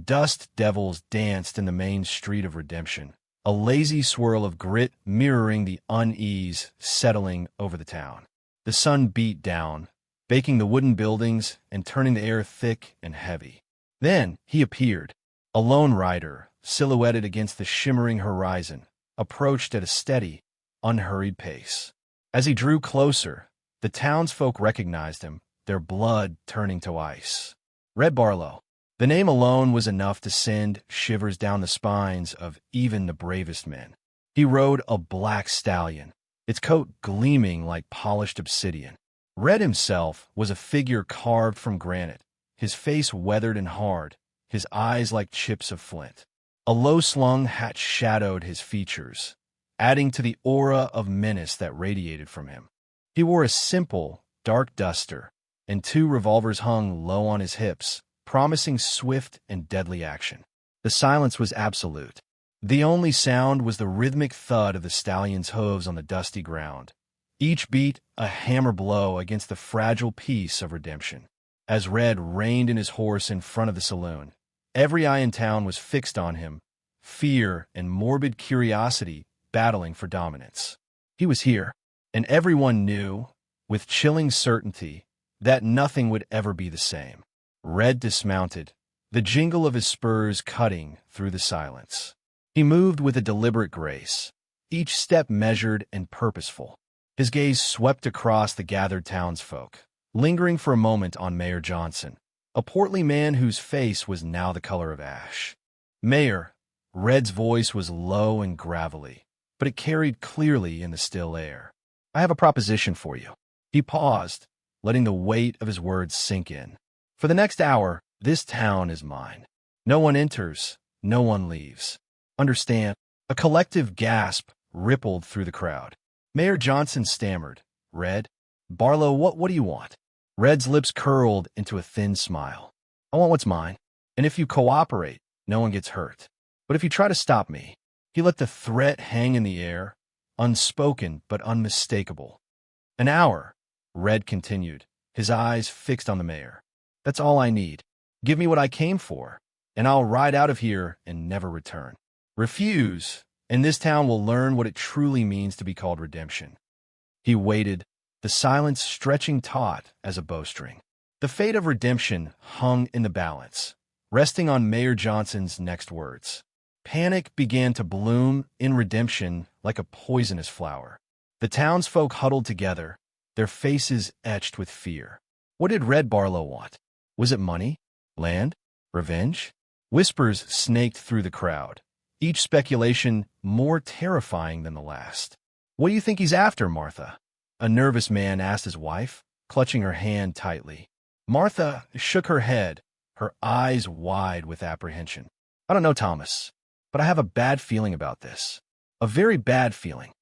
Dust devils danced in the main street of Redemption, a lazy swirl of grit mirroring the unease settling over the town. The sun beat down, baking the wooden buildings and turning the air thick and heavy. Then he appeared, a lone rider, silhouetted against the shimmering horizon, approached at a steady, unhurried pace. As he drew closer, the townsfolk recognized him, their blood turning to ice. Red Barlow. The name alone was enough to send shivers down the spines of even the bravest men. He rode a black stallion, its coat gleaming like polished obsidian. Red himself was a figure carved from granite, his face weathered and hard, his eyes like chips of flint. A low-slung hat shadowed his features, adding to the aura of menace that radiated from him. He wore a simple, dark duster, and 2 revolvers hung low on his hips, promising swift and deadly action. The silence was absolute. The only sound was the rhythmic thud of the stallion's hooves on the dusty ground, each beat a hammer blow against the fragile peace of Redemption. As Red reined in his horse in front of the saloon, every eye in town was fixed on him, fear and morbid curiosity battling for dominance. He was here, and everyone knew, with chilling certainty, that nothing would ever be the same. Red dismounted, the jingle of his spurs cutting through the silence. He moved with a deliberate grace, each step measured and purposeful. His gaze swept across the gathered townsfolk, lingering for a moment on Mayor Johnson, a portly man whose face was now the color of ash. "Mayor," Red's voice was low and gravelly, but it carried clearly in the still air. "I have a proposition for you." He paused, letting the weight of his words sink in. "For the next hour, this town is mine. No one enters, no one leaves. Understand?" A collective gasp rippled through the crowd. Mayor Johnson stammered, "Red? Barlow, what do you want?" Red's lips curled into a thin smile. "I want what's mine, and if you cooperate, no one gets hurt. But if you try to stop me..." He let the threat hang in the air, unspoken but unmistakable. "An hour," Red continued, his eyes fixed on the mayor. "That's all I need. Give me what I came for, and I'll ride out of here and never return. Refuse, and this town will learn what it truly means to be called Redemption." He waited, the silence stretching taut as a bowstring. The fate of Redemption hung in the balance, resting on Mayor Johnson's next words. Panic began to bloom in Redemption like a poisonous flower. The townsfolk huddled together, their faces etched with fear. What did Red Barlow want? Was it money? Land? Revenge? Whispers snaked through the crowd, each speculation more terrifying than the last. "What do you think he's after, Martha?" a nervous man asked his wife, clutching her hand tightly. Martha shook her head, her eyes wide with apprehension. "I don't know, Thomas, but I have a bad feeling about this. A very bad feeling."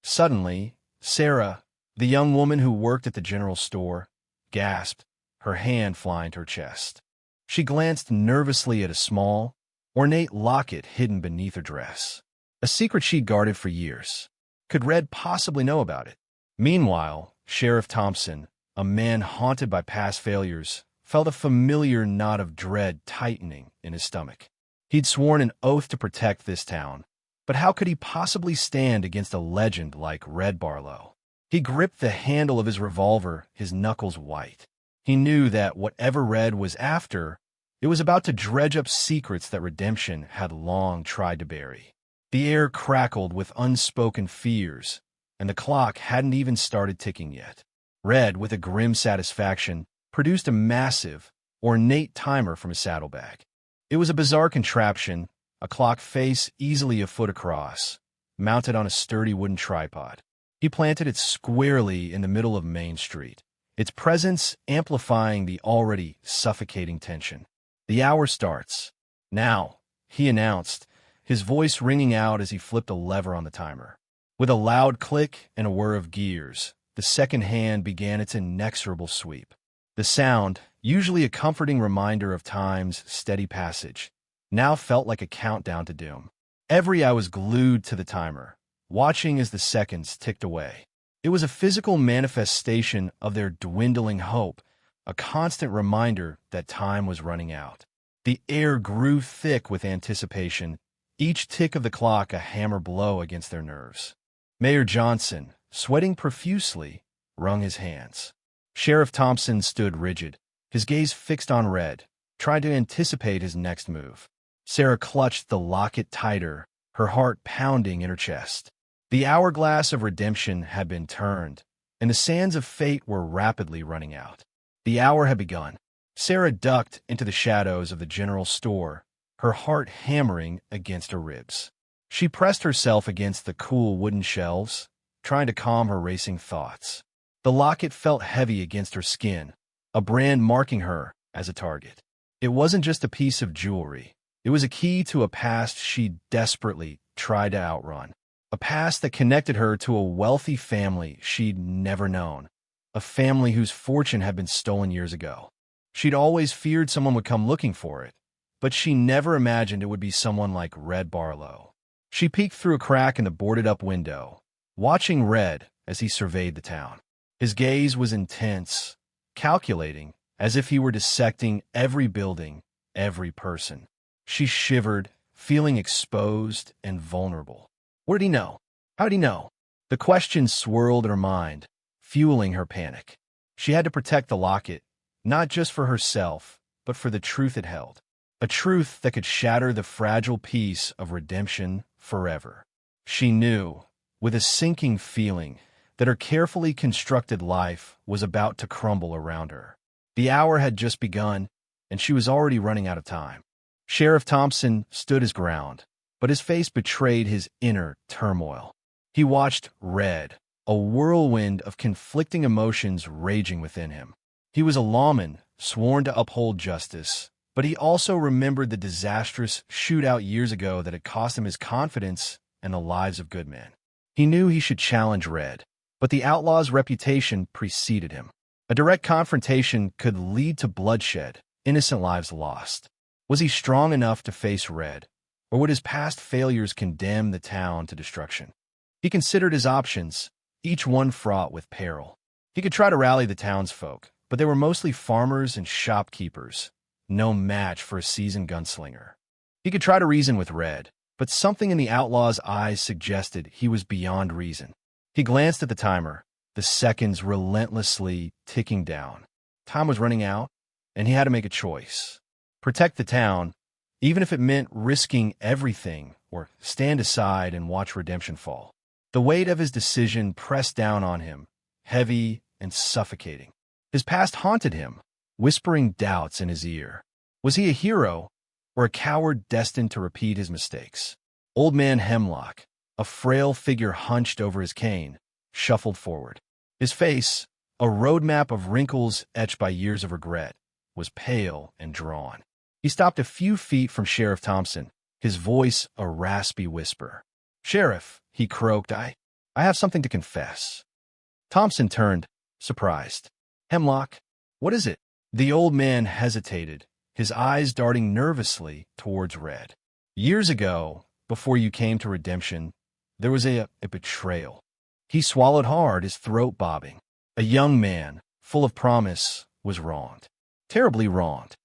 Suddenly, Sarah, the young woman who worked at the general store, gasped, her hand flying to her chest. She glanced nervously at a small, ornate locket hidden beneath her dress, a secret she'd guarded for years. Could Red possibly know about it? Meanwhile, Sheriff Thompson, a man haunted by past failures, felt a familiar knot of dread tightening in his stomach. He'd sworn an oath to protect this town, but how could he possibly stand against a legend like Red Barlow? He gripped the handle of his revolver, his knuckles white. He knew that whatever Red was after, it was about to dredge up secrets that Redemption had long tried to bury. The air crackled with unspoken fears, and the clock hadn't even started ticking yet. Red, with a grim satisfaction, produced a massive, ornate timer from his saddlebag. It was a bizarre contraption, a clock face easily a foot across, mounted on a sturdy wooden tripod. He planted it squarely in the middle of Main Street, its presence amplifying the already suffocating tension. "The hour starts. Now," he announced, his voice ringing out as he flipped a lever on the timer. With a loud click and a whir of gears, the second hand began its inexorable sweep. The sound, usually a comforting reminder of time's steady passage, now felt like a countdown to doom. Every eye was glued to the timer, watching as the seconds ticked away. It was a physical manifestation of their dwindling hope, a constant reminder that time was running out. The air grew thick with anticipation, each tick of the clock a hammer blow against their nerves. Mayor Johnson, sweating profusely, wrung his hands. Sheriff Thompson stood rigid, his gaze fixed on Red, trying to anticipate his next move. Sarah clutched the locket tighter, her heart pounding in her chest. The hourglass of redemption had been turned, and the sands of fate were rapidly running out. The hour had begun. Sarah ducked into the shadows of the general store, her heart hammering against her ribs. She pressed herself against the cool wooden shelves, trying to calm her racing thoughts. The locket felt heavy against her skin, a brand marking her as a target. It wasn't just a piece of jewelry. It was a key to a past she desperately tried to outrun. A past that connected her to a wealthy family she'd never known. A family whose fortune had been stolen years ago. She'd always feared someone would come looking for it, but she never imagined it would be someone like Red Barlow. She peeked through a crack in the boarded-up window, watching Red as he surveyed the town. His gaze was intense, calculating, as if he were dissecting every building, every person. She shivered, feeling exposed and vulnerable. What did he know? How did he know? The questions swirled in her mind, fueling her panic. She had to protect the locket, not just for herself, but for the truth it held. A truth that could shatter the fragile peace of redemption forever. She knew, with a sinking feeling, that her carefully constructed life was about to crumble around her. The hour had just begun, and she was already running out of time. Sheriff Thompson stood his ground, but his face betrayed his inner turmoil. He watched Red, a whirlwind of conflicting emotions raging within him. He was a lawman, sworn to uphold justice, but he also remembered the disastrous shootout years ago that had cost him his confidence and the lives of good men. He knew he should challenge Red, but the outlaw's reputation preceded him. A direct confrontation could lead to bloodshed, innocent lives lost. Was he strong enough to face Red, or would his past failures condemn the town to destruction? He considered his options, each one fraught with peril. He could try to rally the townsfolk, but they were mostly farmers and shopkeepers, no match for a seasoned gunslinger. He could try to reason with Red, but something in the outlaw's eyes suggested he was beyond reason. He glanced at the timer, the seconds relentlessly ticking down. Time was running out, and he had to make a choice. Protect the town, even if it meant risking everything, or stand aside and watch redemption fall. The weight of his decision pressed down on him, heavy and suffocating. His past haunted him, whispering doubts in his ear. Was he a hero, or a coward destined to repeat his mistakes? Old Man Hemlock, a frail figure hunched over his cane, shuffled forward. His face, a roadmap of wrinkles etched by years of regret, was pale and drawn. He stopped a few feet from Sheriff Thompson, his voice a raspy whisper. "Sheriff," he croaked, I have something to confess." Thompson turned, surprised. "Hemlock, what is it?" The old man hesitated, his eyes darting nervously towards Red. "Years ago, before you came to redemption, there was a betrayal." He swallowed hard, his throat bobbing. A young man, full of promise, was wronged. Terribly wronged.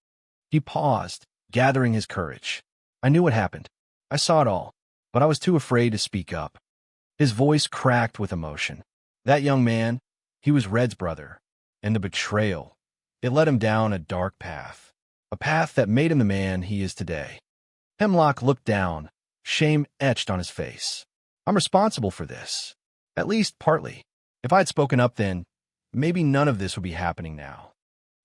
He paused, gathering his courage. "I knew what happened. I saw it all, but I was too afraid to speak up." His voice cracked with emotion. That young man, he was Red's brother, and the betrayal, it led him down a dark path, a path that made him the man he is today. Hemlock looked down, shame etched on his face. "I'm responsible for this, at least partly. If I had spoken up then, maybe none of this would be happening now."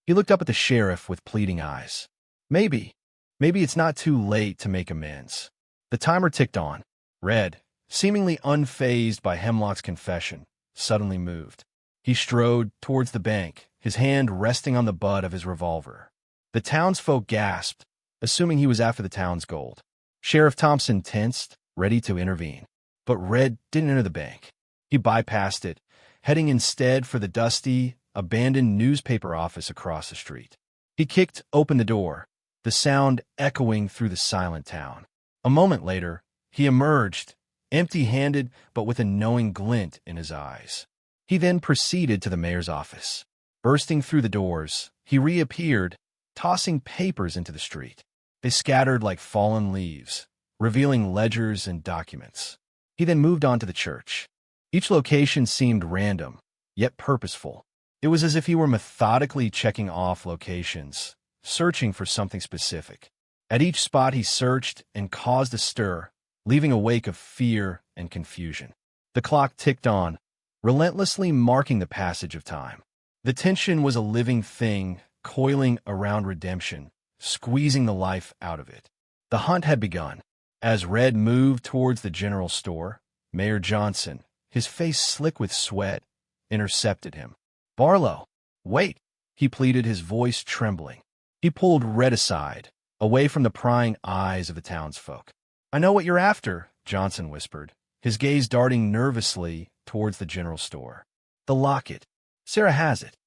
He looked up at the sheriff with pleading eyes. Maybe it's not too late to make amends." The timer ticked on. Red, seemingly unfazed by Hemlock's confession, suddenly moved. He strode towards the bank, his hand resting on the butt of his revolver. The townsfolk gasped, assuming he was after the town's gold. Sheriff Thompson tensed, ready to intervene. But Red didn't enter the bank. He bypassed it, heading instead for the dusty, abandoned newspaper office across the street. He kicked open the door, the sound echoing through the silent town. A moment later, he emerged, empty-handed but with a knowing glint in his eyes. He then proceeded to the mayor's office. Bursting through the doors, he reappeared, tossing papers into the street. They scattered like fallen leaves, revealing ledgers and documents. He then moved on to the church. Each location seemed random, yet purposeful. It was as if he were methodically checking off locations, searching for something specific. At each spot he searched and caused a stir, leaving a wake of fear and confusion. The clock ticked on, relentlessly marking the passage of time. The tension was a living thing, coiling around redemption, squeezing the life out of it. The hunt had begun. As Red moved towards the general store, Mayor Johnson, his face slick with sweat, intercepted him. "Barlow, wait," he pleaded, his voice trembling. He pulled Red aside, away from the prying eyes of the townsfolk. "I know what you're after," Johnson whispered, his gaze darting nervously towards the general store. "The locket. Sarah has it."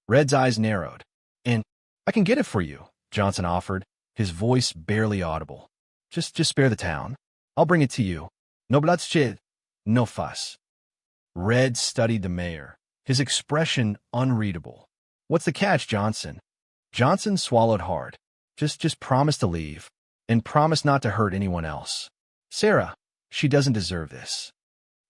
Red's eyes narrowed. "And I can get it for you," Johnson offered, his voice barely audible. Just spare the town. I'll bring it to you. No bloodshed, no fuss." Red studied the mayor, his expression unreadable. "What's the catch, Johnson?" Johnson swallowed hard. Just promise to leave, and promise not to hurt anyone else. "Sarah, she doesn't deserve this."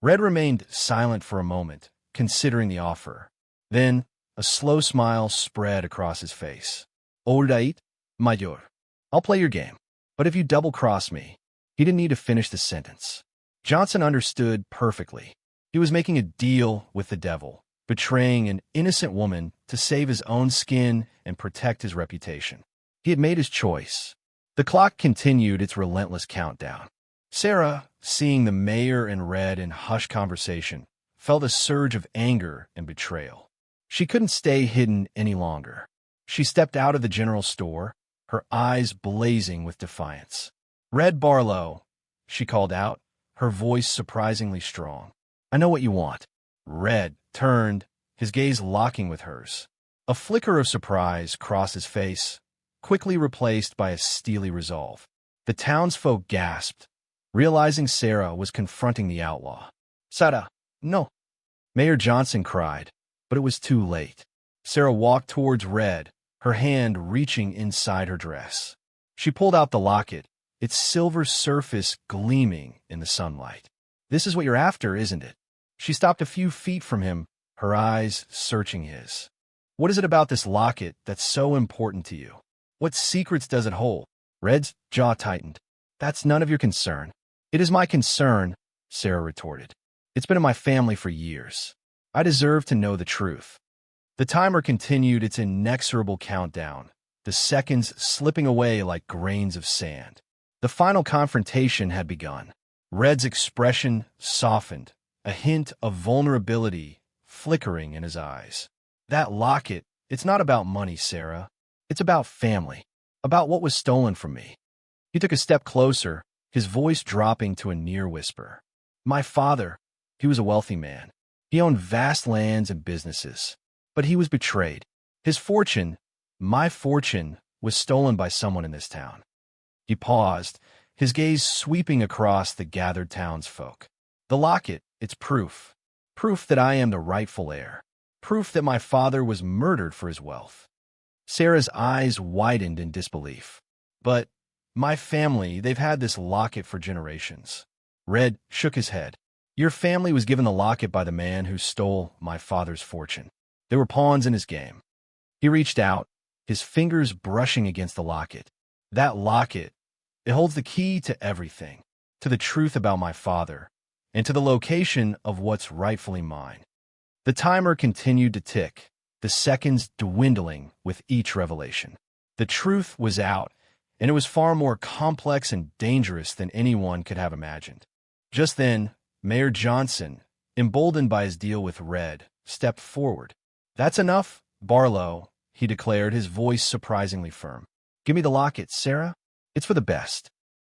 Red remained silent for a moment, considering the offer. Then, a slow smile spread across his face. "All right, Mayor. I'll play your game. But if you double-cross me," he didn't need to finish the sentence. Johnson understood perfectly. He was making a deal with the devil, betraying an innocent woman to save his own skin and protect his reputation. He had made his choice. The clock continued its relentless countdown. Sarah, seeing the mayor and Red in hushed conversation, felt a surge of anger and betrayal. She couldn't stay hidden any longer. She stepped out of the general store, her eyes blazing with defiance. "Red Barlow," she called out, her voice surprisingly strong. "I know what you want." Red turned, his gaze locking with hers. A flicker of surprise crossed his face, quickly replaced by a steely resolve. The townsfolk gasped, realizing Sarah was confronting the outlaw. "Sarah, no!" Mayor Johnson cried, but it was too late. Sarah walked towards Red, her hand reaching inside her dress. She pulled out the locket, its silver surface gleaming in the sunlight. "This is what you're after, isn't it?" She stopped a few feet from him, her eyes searching his. "What is it about this locket that's so important to you? What secrets does it hold?" Red's jaw tightened. "That's none of your concern." "It is my concern," Sarah retorted. "It's been in my family for years. I deserve to know the truth." The timer continued its inexorable countdown, the seconds slipping away like grains of sand. The final confrontation had begun. Red's expression softened, a hint of vulnerability flickering in his eyes. "That locket, it's not about money, Sarah. It's about family, about what was stolen from me." He took a step closer, his voice dropping to a near whisper. "My father, he was a wealthy man. He owned vast lands and businesses. But he was betrayed. His fortune, my fortune, was stolen by someone in this town." He paused, his gaze sweeping across the gathered townsfolk. "The locket, it's proof. Proof that I am the rightful heir. Proof that my father was murdered for his wealth." Sarah's eyes widened in disbelief. "But my family, they've had this locket for generations." Red shook his head. "Your family was given the locket by the man who stole my father's fortune. They were pawns in his game." He reached out, his fingers brushing against the locket. "That locket, it holds the key to everything, to the truth about my father, and to the location of what's rightfully mine." The timer continued to tick, the seconds dwindling with each revelation. The truth was out, and it was far more complex and dangerous than anyone could have imagined. Just then, Mayor Johnson, emboldened by his deal with Red, stepped forward. "That's enough, Barlow," he declared, his voice surprisingly firm. "Give me the locket, Sarah. It's for the best."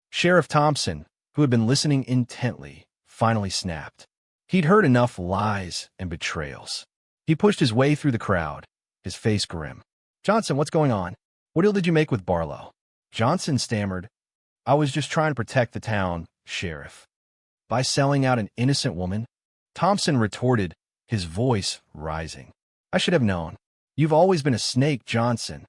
Sheriff Thompson, who had been listening intently, finally snapped. He'd heard enough lies and betrayals. He pushed his way through the crowd, his face grim. "Johnson, what's going on? What deal did you make with Barlow?" Johnson stammered, "I was just trying to protect the town, Sheriff." "By selling out an innocent woman?" Thompson retorted, his voice rising. "I should have known. You've always been a snake, Johnson."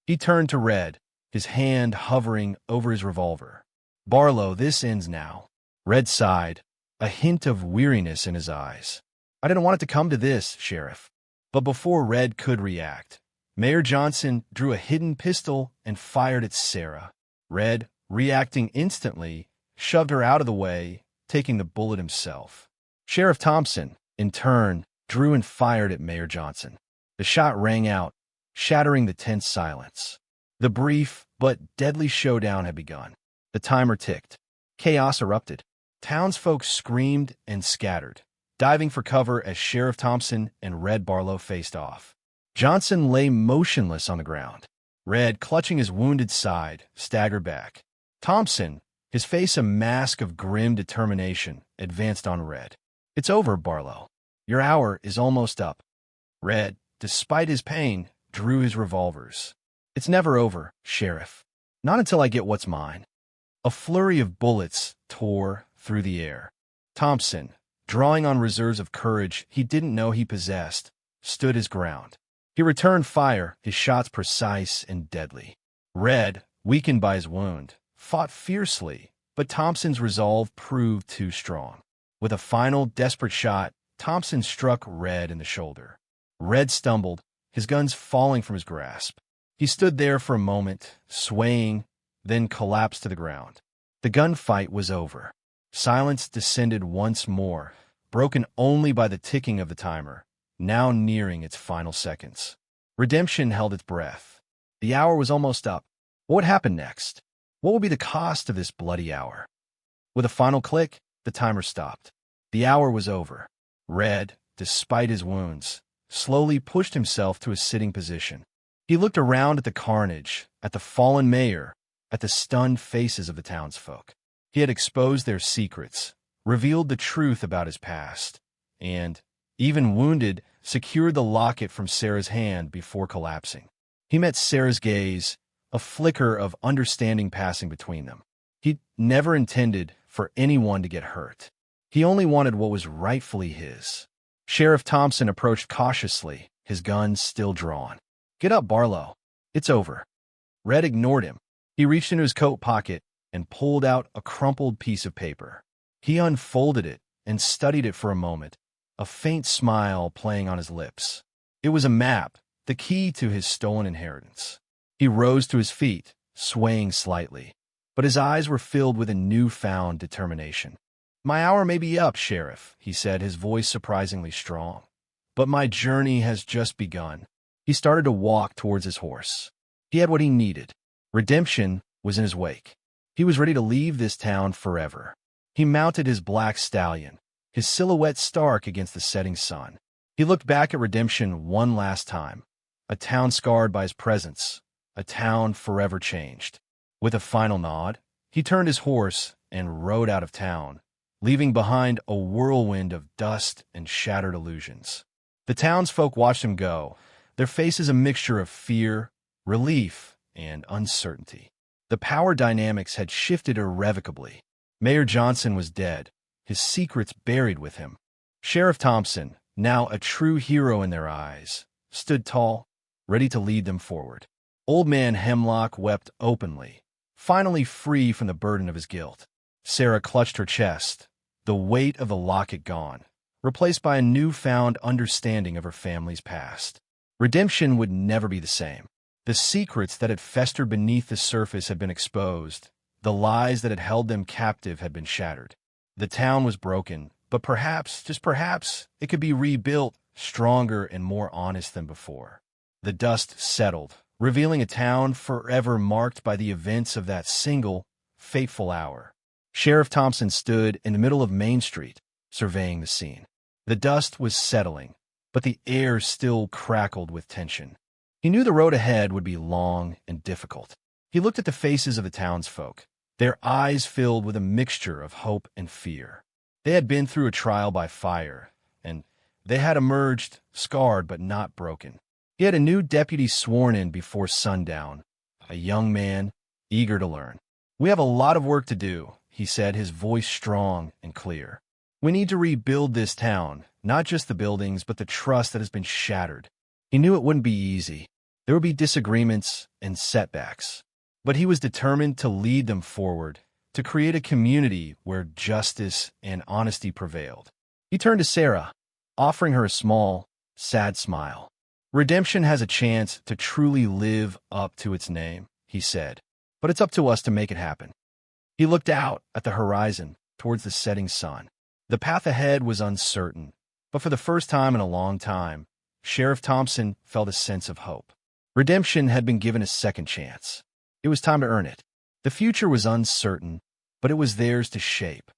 He turned to Red, his hand hovering over his revolver. "Barlow, this ends now." Red sighed, a hint of weariness in his eyes. "I didn't want it to come to this, Sheriff." But before Red could react, Mayor Johnson drew a hidden pistol and fired at Sarah. Red, reacting instantly, shoved her out of the way, taking the bullet himself. Sheriff Thompson, in turn, drew and fired at Mayor Johnson. The shot rang out, shattering the tense silence. The brief but deadly showdown had begun. The timer ticked. Chaos erupted. Townsfolk screamed and scattered, diving for cover as Sheriff Thompson and Red Barlow faced off. Johnson lay motionless on the ground. Red, clutching his wounded side, staggered back. Thompson, his face a mask of grim determination, advanced on Red. "It's over, Barlow. Your hour is almost up." Red, despite his pain, drew his revolvers. "It's never over, Sheriff. Not until I get what's mine." A flurry of bullets tore through the air. Thompson, drawing on reserves of courage he didn't know he possessed, stood his ground. He returned fire, his shots precise and deadly. Red, weakened by his wound, fought fiercely, but Thompson's resolve proved too strong. With a final desperate shot, Thompson struck Red in the shoulder. Red stumbled, his guns falling from his grasp. He stood there for a moment, swaying, then collapsed to the ground. The gunfight was over. Silence descended once more, broken only by the ticking of the timer, now nearing its final seconds. Redemption held its breath. The hour was almost up. What would happen next? What would be the cost of this bloody hour? With a final click, the timer stopped. The hour was over. Red, despite his wounds, slowly pushed himself to a sitting position. He looked around at the carnage, at the fallen mayor, at the stunned faces of the townsfolk. He had exposed their secrets, revealed the truth about his past, and, even wounded, secured the locket from Sarah's hand before collapsing. He met Sarah's gaze, a flicker of understanding passing between them. He never intended for anyone to get hurt. He only wanted what was rightfully his. Sheriff Thompson approached cautiously, his gun still drawn. "Get up, Barlow. It's over." Red ignored him. He reached into his coat pocket and pulled out a crumpled piece of paper. He unfolded it and studied it for a moment, a faint smile playing on his lips. It was a map, the key to his stolen inheritance. He rose to his feet, swaying slightly, but his eyes were filled with a newfound determination. "My hour may be up, Sheriff," he said, his voice surprisingly strong. "But my journey has just begun." He started to walk towards his horse. He had what he needed. Redemption was in his wake. He was ready to leave this town forever. He mounted his black stallion, his silhouette stark against the setting sun. He looked back at Redemption one last time, a town scarred by his presence, a town forever changed. With a final nod, he turned his horse and rode out of town, leaving behind a whirlwind of dust and shattered illusions. The townsfolk watched him go, their faces a mixture of fear, relief, and uncertainty. The power dynamics had shifted irrevocably. Mayor Johnson was dead, his secrets buried with him. Sheriff Thompson, now a true hero in their eyes, stood tall, ready to lead them forward. Old Man Hemlock wept openly, finally free from the burden of his guilt. Sarah clutched her chest, the weight of the locket gone, replaced by a newfound understanding of her family's past. Redemption would never be the same. The secrets that had festered beneath the surface had been exposed. The lies that had held them captive had been shattered. The town was broken, but perhaps, just perhaps, it could be rebuilt, stronger and more honest than before. The dust settled, revealing a town forever marked by the events of that single, fateful hour. Sheriff Thompson stood in the middle of Main Street, surveying the scene. The dust was settling, but the air still crackled with tension. He knew the road ahead would be long and difficult. He looked at the faces of the townsfolk, their eyes filled with a mixture of hope and fear. They had been through a trial by fire, and they had emerged scarred but not broken. He had a new deputy sworn in before sundown, a young man eager to learn. "We have a lot of work to do," he said, his voice strong and clear. "We need to rebuild this town, not just the buildings, but the trust that has been shattered." He knew it wouldn't be easy. There would be disagreements and setbacks. But he was determined to lead them forward, to create a community where justice and honesty prevailed. He turned to Sarah, offering her a small, sad smile. Redemption has a chance to truly live up to its name, he said, but it's up to us to make it happen. He looked out at the horizon towards the setting sun. The path ahead was uncertain, but for the first time in a long time, Sheriff Thompson felt a sense of hope. Redemption had been given a second chance. It was time to earn it. The future was uncertain, but it was theirs to shape.